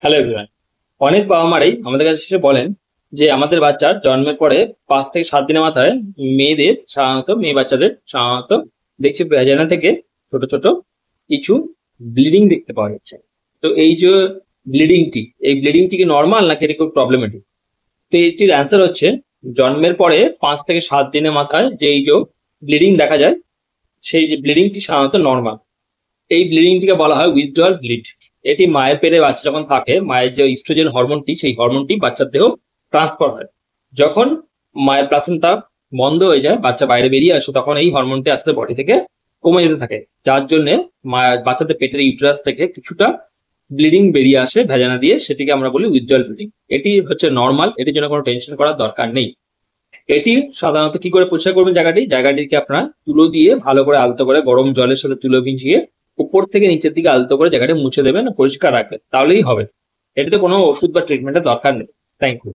Hello everyone. অনেক বাবা মারাই আমাদের কাছে এসে বলেন যে আমাদের বাচ্চার জন্মের পরে 5 থেকে 7 দিনের মাথায় মেয়ে বাচ্চাদের সাধারণত দেখছি ভ্যাজানা থেকে ছোট ছোট কিছু ব্লিডিং দেখতে পাওয়া যাচ্ছে। তো এই যে ব্লিডিংটি কি নর্মাল নাকি এটা খুব প্রবলেমেটিক? তো এটির অ্যান্সার হচ্ছে, জন্মের পরে 5 থেকে 7 দিনের মাথায় যে এই যে ব্লিডিং দেখা যায়, সেই যে ব্লিডিংটি সাধারণত নর্মাল। এই ব্লিডিংটিকে বলা হয় উইথড্রয়াল ব্লিড। এটি মায়ের পেটে বাচ্চা যখন থাকে, মায়ের যে ইস্ট্রোজেন হরমোনটি, সেই হরমোনটি বাচ্চার দেহ ট্রান্সফার হয়। যখন মায়ের প্লাসেন্টা বন্ধ হয়ে যায়, বাচ্চা বাইরে বেরিয়ে আসে, তখন এই হরমোনটি আস্তে বডি থেকে কমে যেতে থাকে, যার জন্য মায়ের বাচ্চাদের পেটের ইউটেরাস থেকে কিছুটা ব্লিডিং বেরিয়ে আসে ভেজানা দিয়ে, সেটিকে আমরা বলি উইথড্রয়াল ব্লিডিং। এটি হচ্ছে নর্মাল, এটির জন্য কোনো টেনশন করার দরকার নেই। এটি সাধারণত কি করে পরিষ্কার করবেন? জায়গাটিকে আপনারা তুলো দিয়ে ভালো করে আলতো করে গরম জলের সাথে তুলো ভিজিয়ে উপর থেকে নিচের দিকে আলতো করে জায়গাটা মুছে দেবেন, পরিষ্কার রাখবেন, তাহলেই হবে। এটাতে কোনো ওষুধ বা ট্রিটমেন্টের দরকার নেই। Thank you.